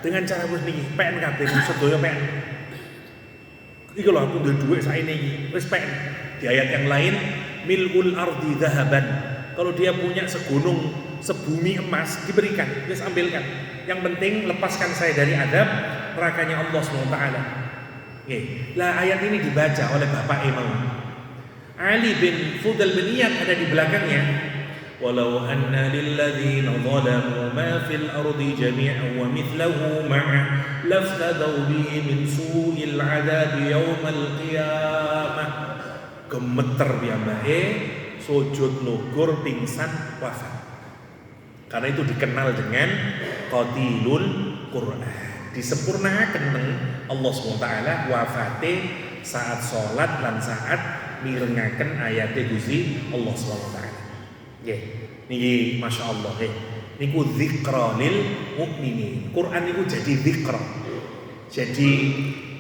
dengan cara begini, PNKB sedoyo PN. Iku lho aku duwe dhuwit saene iki, wis PN. Di ayat yang lain, mil'ul ardi dhahaban. Kalau dia punya segunung, sebumi emas diberikan, wis ambilkan. Yang penting lepaskan saya dari adab nerakanya Allah SWT. Nggih. Lah ayat ini dibaca oleh Bapak Imam Ali bin Fudail bin Iyad, ada di belakangnya. Walau anna lil ladzina zalamu ma fil ardi jami'an wa mithluhu ma'a laftadaw bihi min su'il 'adab yaumal qiyamah. Gemeter piyambake, sujud lugur, pingsan, wafat. Karena itu dikenal dengan Qatilul Quran. disempurnakan Allah SWT wafate saat sholat lan saat mirengaken ayate Gusti Allah SWT. Nggih, niki masyaallah nggih. Niku dzikra lil mukminin. Quran niku jadi dzikra. Jadi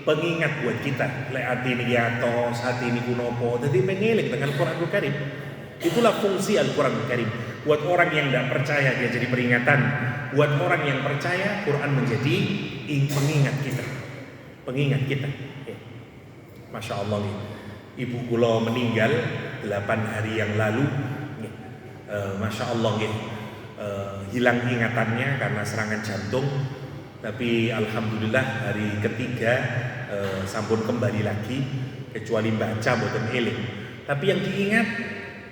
pengingat buat kita. Lek ati niki atos, hati niku nopo, dadi pengeling dengan Quranul Karim. Itulah fungsi Al-Quranul Karim. Buat orang yang tidak percaya dia jadi peringatan. Buat orang yang percaya Quran menjadi pengingat kita. Pengingat kita. Masya Allah nih. Ibu kula meninggal 8 hari yang lalu. Masya Allah nih. Hilang ingatannya karena serangan jantung. Tapi alhamdulillah hari ketiga sampun kembali lagi, kecuali baca boten eling. Tapi yang diingat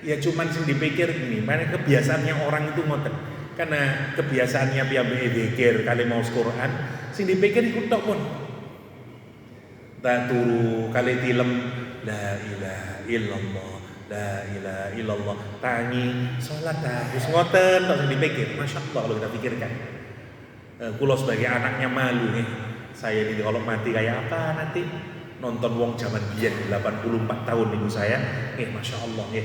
ya cuman sing dipikir ini, mana kebiasaannya orang itu ngoten. Karena kebiasaannya piambake zikir kali maos Quran, sing dipikir iku tok pun. Tak turu kali tilem la ilaha illallah, la ilaha illallah, tangi salat wis ngoten tok sing dipikir. Masyaallah kalau kita pikirkan. Kulo sebagai anaknya malu nih. Saya ini kalau mati kayak apa nanti? Nonton wong zaman biyen 84 tahun niku saya. Masya Allah nggih.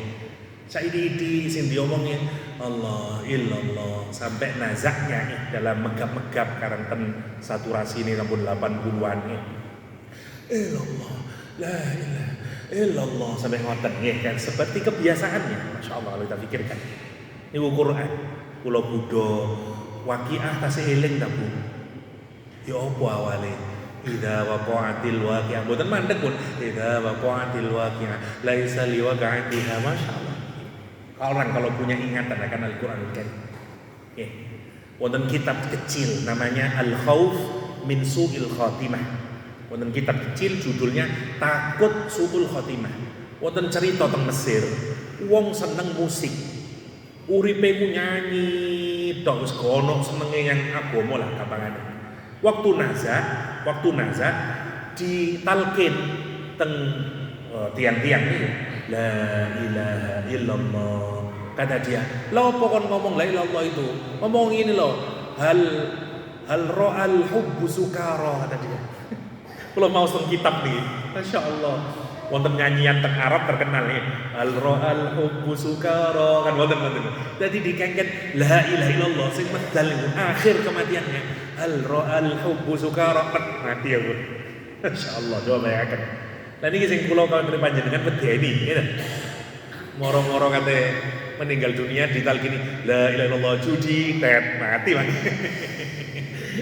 Saiki sing diomongin Allah illallah sampai nazaknya dalam megap-megap karanten saturasi ini sampun 80-an illallah la ilaha illallah sampai ngoten nggih kan seperti kebiasaannya. Masya Allah kalau kita pikirkan niku Quran kula Buddha waqiah tasih eling ta Bu ya apa awale idza waqa'atil waqi'ah mboten mandeg pun idza waqa'atil waqi'ah laisa liwaqa'atiha. Masya Allah orang kalau punya ingatan akan Al-Quranul Karim. Wonten kitab kecil namanya Al-Khauf min Su'il Khatimah. Wonten kitab kecil judulnya Takut Su'ul Khatimah. Wonten cerita teng Mesir, wong seneng musik. Uripe ku nyanyi, tok wis kono senenge yang agama lah gampangane. Waktu nazar ditalkin teng tiang-tiang itu la ilaha illallah. Kata dia, lo pokok ngomong la ilallah itu ngomong ini loh hal ra'al hubbu sukara kata dia. Kalau mau seng kitab nih Masya Allah wonten nyanyian teng Arab terkenal nih hal ra'al hubbu sukara kan wonten. Jadi dikengken la ilaha illallah sing medal akhir kematiannya hal ra'al hubbu sukara mati ya Bu. Masya Allah coba bayangkan. Nah ini sing kula kawin panjenengan medeni ngene. Moro-moro kate meninggal dunia ditalkini la ilaha illallah judi tet mati man.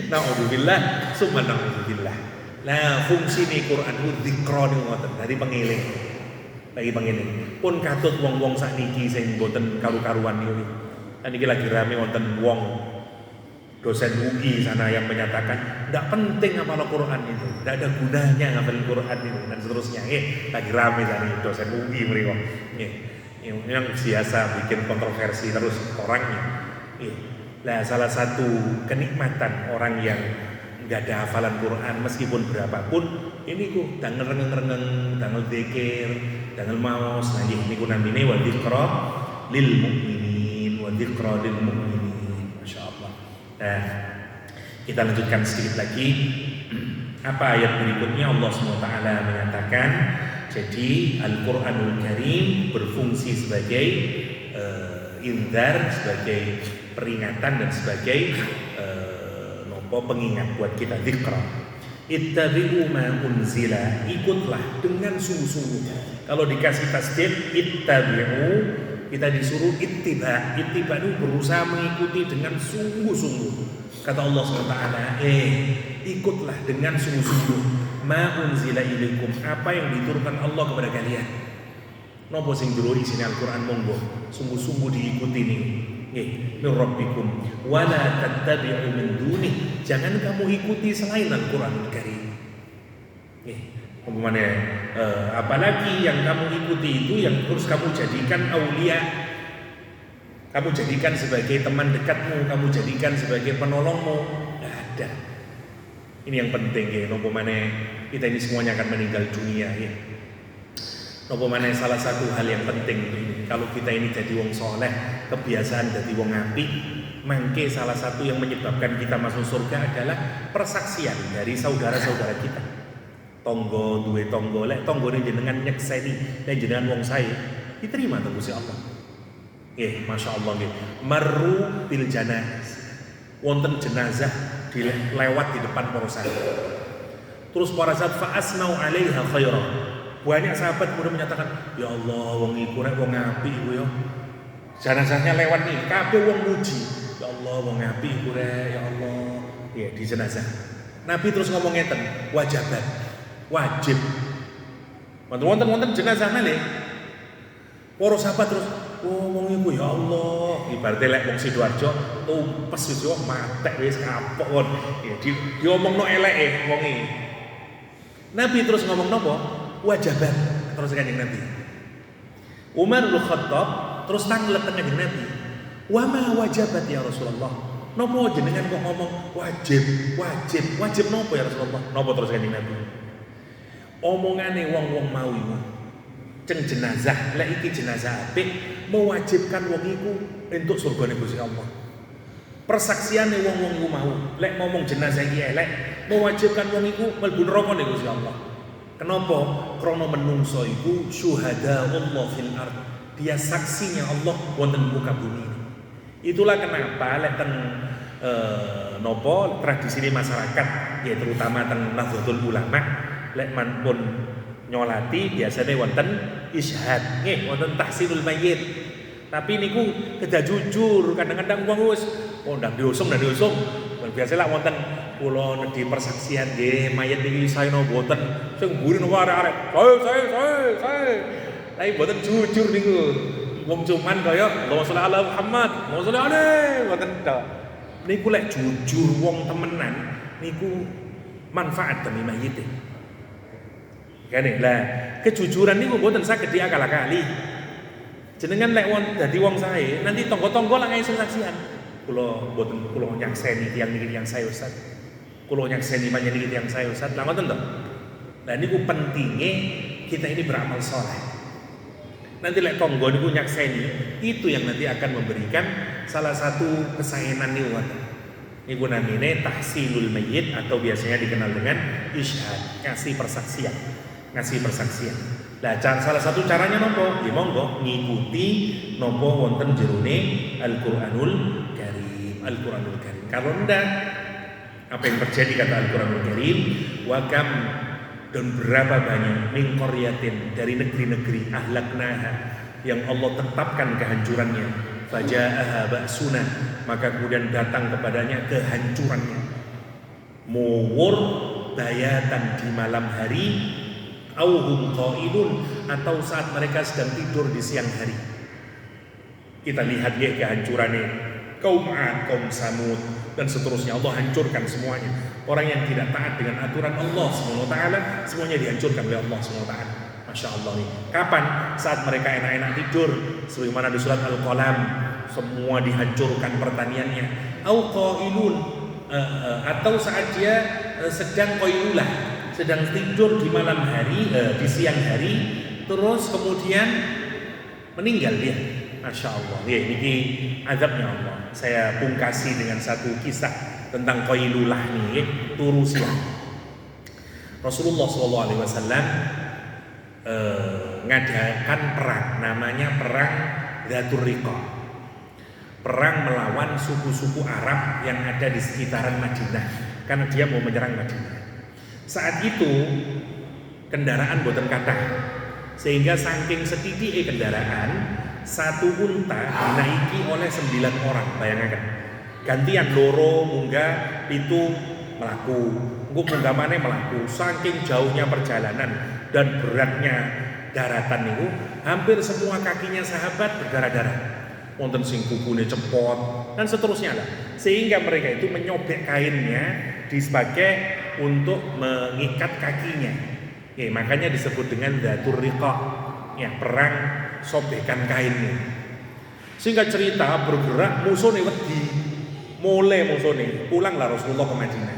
Naudzubillah summa naudzubillah. Nah fungsi ni Quran ku dzikra niku ngoten dadi pengeling. Bagi pengeling. Pun katut wong-wong sakniki sing mboten karu-karuan niku. Nah niki lagi rame wonten wong dosen UI sana yang menyatakan tidak penting hafal Quran itu, tidak ada gunanya hafal Quran itu dan seterusnya. Lagi rame tadi dosen UI mereka. Yang biasa bikin kontroversi terus orangnya. Nah salah satu kenikmatan orang yang nggak ada hafalan Quran meskipun berapapun ini ku dangel rengeng-rengeng, dangel dzikir, dangel maos. Nah ini ku namine wa dzikra lil mukminin, wa dzikra lil mukminin. Nah, kita lanjutkan sedikit lagi. Apa ayat berikutnya Allah SWT menyatakan jadi Al-Quranul Karim berfungsi sebagai indar, sebagai peringatan dan sebagai pengingat buat kita dzikra. Ittabi'u ma unzila, ikutlah dengan sungguh-sungguh. Kalau dikasih tasdid ittabi'u kita disuruh ittiba. Ittiba itu berusaha mengikuti dengan sungguh-sungguh. Kata Allah SWT, ikutlah dengan sungguh-sungguh. Ma unzila ilaikum, apa yang diturunkan Allah kepada kalian. Napa sing jero isine Al-Qur'an monggo sungguh-sungguh diikuti nih. Min rabbikum wa la tattabi'u min dunih. Jangan kamu ikuti selain Al-Qur'anul Karim. Apalagi yang kamu ikuti itu yang terus kamu jadikan aulia, kamu jadikan sebagai teman dekatmu, kamu jadikan sebagai penolongmu. Nggak ada. Ini yang penting ya. Nopo mana kita ini semuanya akan meninggal dunia ya. Nopo mana salah satu hal yang penting ini. Kalau kita ini jadi wong soleh, kebiasaan jadi wong apik, mangke salah satu yang menyebabkan kita masuk surga adalah persaksian dari saudara-saudara kita. Tonggo duwe tonggo lek tonggone jenengan nyekseni dan jenengan wong sae diterima to Gusti Allah. Nggih, masyaallah nggih. Marru bil janaz. Wonten jenazah dilewat di depan para sahabat. Terus para sahabat fa asnau 'alaiha khairan. Banyak sahabat kemudian menyatakan, "Ya Allah, wong iku nek wong apik iku ya." Jenazahnya lewat nih, kabeh wong muji. "Ya Allah, wong apik iku rek, ya Allah." Ya, di jenazah. Nabi terus ngomong ngeten, "Wajibat." Wajib. Wonten jenazah malih. Para sahabat terus, "Oh, wong iku ya Allah." Ibaratnya lek wong Sidoarjo tumpes wis yo matek wis kapok kon. Ya diomongno eleke wong iki. Nabi terus ngomong napa? Wajibat. Terus Kanjeng Nabi. Umar bin Khattab terus tanglet teng Kanjeng Nabi. "Wa ma wajibat ya Rasulullah?" Napa jenengan kok ngomong wajib napa ya Rasulullah? Napa terus Kanjeng Nabi? Omongane wong-wong mau iku ceng jenazah, lek iki jenazah apik mewajibkan wong iku entuk surgane Gusti Allah. Persaksiane wong-wong iku mau, lek ngomong jenazah iki elek, mewajibkan wong iku mlebu neraka ning Gusti Allah. Kenapa? Krana menungso iku syuhada Allah fil ard. Dia saksinya Allah wonten muka bumi. Itulah kenapa lek ten tradisi masyarakat ya terutama ten Nahdlatul Ulama lek pun nyolati biasanya wonten isyhad nggih wonten tahsinul mayyit. Tapi niku kedah jujur kadang-kadang wong wis ndang diusung. Biasa lah wonten kula nedhi persaksian nggih mayit niki saena mboten sing mburi napa arek-arek. Saya. Tapi mboten jujur niku. Wong cuman kaya Allahumma sholli ala Muhammad, Allahumma sholli alaihi mboten tok. Niku lek jujur wong temenan niku manfaat demi mayit. Kene lah kejujuran niku mboten saged diakal-akali. Jenengan lek wong dadi wong sae, nanti tangga-tangga lak iso saksian. Kula mboten kula nyakseni tiyang niki tiyang sae Ustaz. Kula nyakseni panjenengan niki tiyang sae Ustaz. Lah ngoten to. Lah niku pentinge kita ini beramal saleh. Nanti lek tangga niku nyakseni, itu yang nanti akan memberikan salah satu kesaenan niku. Niku namine tahsinul mayyit atau biasanya dikenal dengan isyhad, ngasih persaksian. Lah salah satu caranya nopo? Ya monggo ngikuti nopo wonten jerone Al-Qur'anul Karim. Kalau ndak apa yang terjadi kata Al-Qur'anul Karim, wa kam dan berapa banyak min qaryatin dari negeri-negeri ahlaknaha yang Allah tetapkan kehancurannya. Faja'aha ba'suna maka kemudian datang kepadanya kehancurannya. Muwur bayatan di malam hari auhum qailun atau saat mereka sedang tidur di siang hari. Kita lihat ya kehancurannya kaum 'Ad, kaum Samud dan seterusnya. Allah hancurkan semuanya. Orang yang tidak taat dengan aturan Allah Subhanahu wa taala semuanya dihancurkan oleh Allah Subhanahu wa taala. Masya Allah nih. Kapan? Saat mereka enak-enak tidur, sebagaimana di surat Al-Qalam, semua dihancurkan pertaniannya. Au qailun atau saat dia sedang qailulah, sedang tidur di malam hari, di siang hari, terus kemudian meninggal dia. Masya Allah. Ya, ini azabnya Allah. Saya pungkasi dengan satu kisah tentang qailulah nih, turu siang. Rasulullah SAW ngadakan perang, namanya perang Dzatur Riqa. Perang melawan suku-suku Arab yang ada di sekitaran Madinah, karena dia mau menyerang Madinah. Saat itu kendaraan boten kathah, sehingga saking setidike kendaraan, satu unta dinaiki oleh 9 orang. Bayangkan, gantian loro munggah, pitu melaku, munggah maneh melaku. Saking jauhnya perjalanan dan beratnya daratan itu, hampir semua kakinya sahabat berdarah-darah. Wonten sing kukune cepot dan seterusnya lah. Sehingga mereka itu menyobek kainnya dipakai untuk mengikat kakinya. Ya, makanya disebut dengan Dzatur Riqa. Ya, perang sobekan kainnya. Singkat cerita bergerak musuhne wedi. Mulai musuhne pulanglah Rasulullah ke Madinah.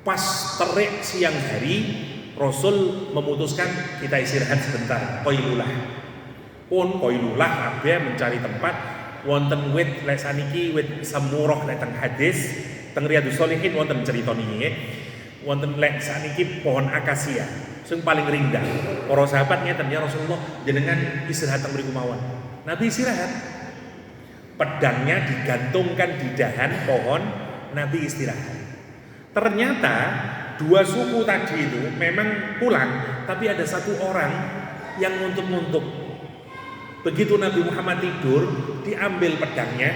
Pas terik siang hari, Rasul memutuskan kita istirahat sebentar, qailulah. Pun qailulah kabeh mencari tempat wonten wit lek saniki wit semurah lek teng hadis teng Riyadhus Shalihin wonten cerita niki nggih. Wonten lek saniki pohon akasia sing paling rindang. Para sahabat ngeten, ya Rasulullah, jenengan istirahat teng mriku mawon. Nabi istirahat. Pedangnya digantungkan di dahan pohon, Nabi istirahat. Ternyata dua suku tadi itu memang pulang, tapi ada satu orang yang nguntuk-nguntuk. Begitu Nabi Muhammad tidur, diambil pedangnya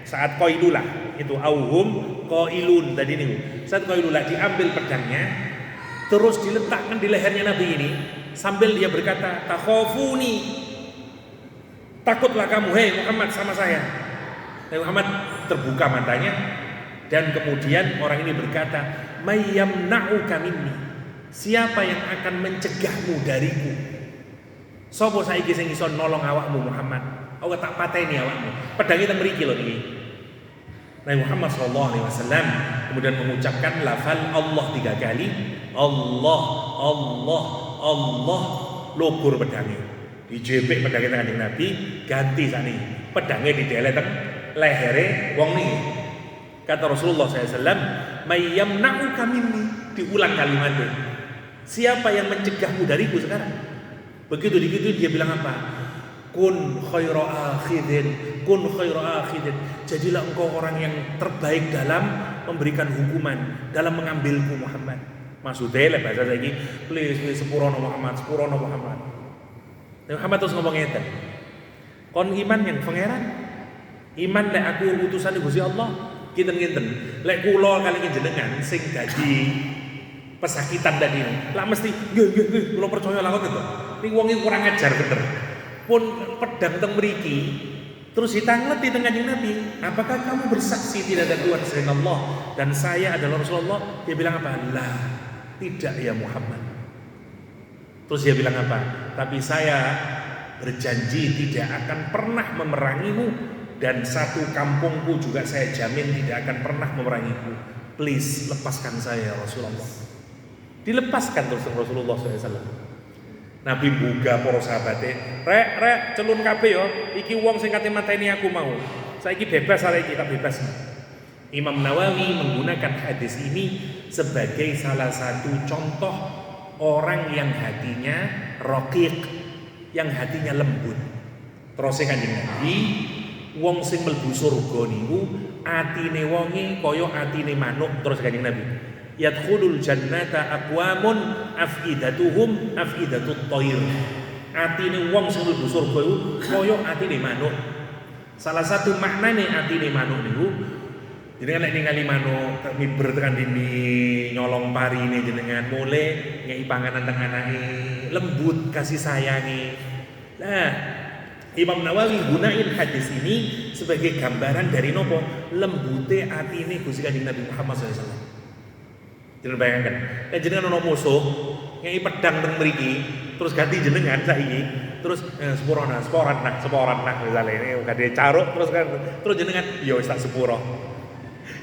saat qailulah, itu auhum qailun tadi nih. Saat qailulah diambil pedangnya, terus diletakkan di lehernya Nabi ini sambil dia berkata, takhafuni, takutlah kamu hei Muhammad sama saya. Nabi Muhammad terbuka matanya dan kemudian orang ini berkata, mayyamna'uka minni, siapa yang akan mencegahmu dariku? Sopo saiki sing iso nolong awakmu Muhammad? Aku tak pateni awakmu. Pedang teng mriki lho niki. Nabi Muhammad SAW kemudian mengucapkan lafal Allah 3 kali. Allah, Allah, Allah, lobur pedangnya. Dijepik pedangnya Kanjeng Nabi, ganti sakniki. Pedangnya didelek teng lehere wong niki. Kata Rasulullah SAW, mayyamna'uka minni, diulang kalimatnya. Siapa yang mencegahmu dariku sekarang? Begitu dia bilang apa? Kun khaira akhidin, kun khaira akhidin. Jadilah engkau orang yang terbaik dalam memberikan hukuman, dalam mengambilku Muhammad. Maksudnya lah bahasa saiki, please sepurono Muhammad, sepurono Muhammad. Muhammad terus ngomong ngeten. Kon iman yang pangeran. Iman lek aku utusan Gusti Allah. Kinten-kinten. Lek kula kali jenengan sing dadi pesakitan tadi. Lah mesti nggih kula percaya lah ngoten to. Ning wong iki kurang ajar bener. Pun pedang teng mriki terus ditanglet di tengah Kanjeng Nabi. Apakah kamu bersaksi tidak ada Tuhan selain Allah dan saya adalah Rasulullah? Dia bilang apa? Lah, tidak ya Muhammad. Terus dia bilang apa? Tapi saya berjanji tidak akan pernah memerangimu dan satu kampungku juga saya jamin tidak akan pernah memerangimu. Please lepaskan saya Rasulullah. Dilepaskan terus Rasulullah SAW. Nabi buka para sahabate, rek celun kabeh yo, iki wong sing kate mateni aku mau. Saiki bebas arek iki tak bebas. Imam Nawawi menggunakan hadis ini sebagai salah satu contoh orang yang hatinya raqiq, yang hatinya lembut. Terus Kanjeng Nabi, wong sing mlebu surga niku atine wonge kaya atine manuk. Terus Kanjeng Nabi, yadkhulul jannata aqwamun afidatuhum afidatut thair. Atine wong sing mlebu surga iku kaya atine manuk. Salah satu maknane atine manuk niku jenengan nek ningali manuk miber tekan dindi nyolong parine jenengan mulai ngei panganan teng anake, lembut kasih sayangi. Nah, Imam Nawawi gunain hadis ini sebagai gambaran dari nopo lembute atine Gusti Kanjeng Nabi Muhammad SAW. Jangan bayangkan, jenengan ono musuh, ngei pedang teng mriki, terus ganti jenengan saiki, terus sporan nah misalnya ini ganti caruk terus jenengan, yo wis tak sepuro.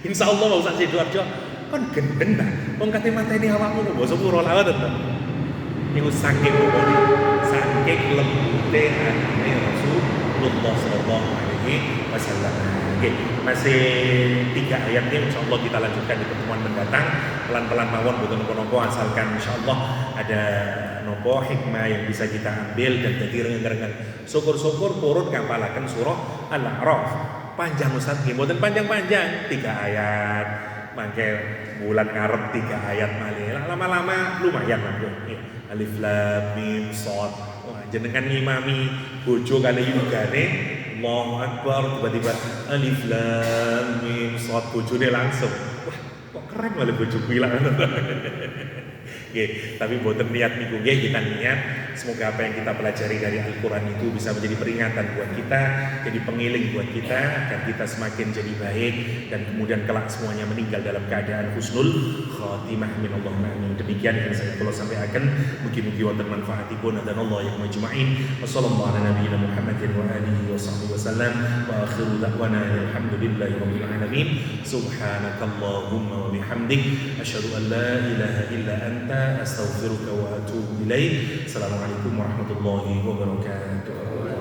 Insyaallah mau sak Sidoarjo kon gendeng ta. Wong kate mateni awakmu kok mbok sepuro lawat to. Niku saking ngomong, saking lembute atine Rasulullah sallallahu alaihi wasallam. Oke, masih 3 ayat ini insyaallah kita lanjutkan di pertemuan mendatang. Pelan-pelan mawon boten nopo-nopo asalkan insyaallah ada nopo hikmah yang bisa kita ambil dan jadi rengeng-rengeng. Syukur-syukur purun ngapalaken surah Al-A'raf. Panjang Ustaz, nggih mboten panjang-panjang, 3 ayat. Mangke bulan ngarep 3 ayat malih. Lama-lama lumayan lah. Alif Lam Mim Shad. Wah, jenengan ngimami bojo kali yugane Allahu Akbar, tiba-tiba Alif Lam Mim Shad, bojone langsung. Wah, kok keren malah bojo bilang. Oke, tapi boten niat niku nggih, kita niat semoga apa yang kita pelajari dari Al-Qur'an itu bisa menjadi peringatan buat kita, jadi pengiling buat kita agar kita semakin jadi baik dan kemudian kelak semuanya meninggal dalam keadaan husnul khatimah min Allahumma amin. Demikian yang saya kula sampaikan, mugi-mugi wonten manfaatipun dan Allah yang majma'in. Wassallallahu ala nabiyina Muhammadin wa alihi wa sahbihi wasallam wa akhiru da'wana alhamdulillahi rabbil alamin. Subhanakallahumma wa bihamdik asyhadu an la ilaha illa anta astaghfiruka wa atubu ilaik. Assalamualaikum warahmatullahi wabarakatuh.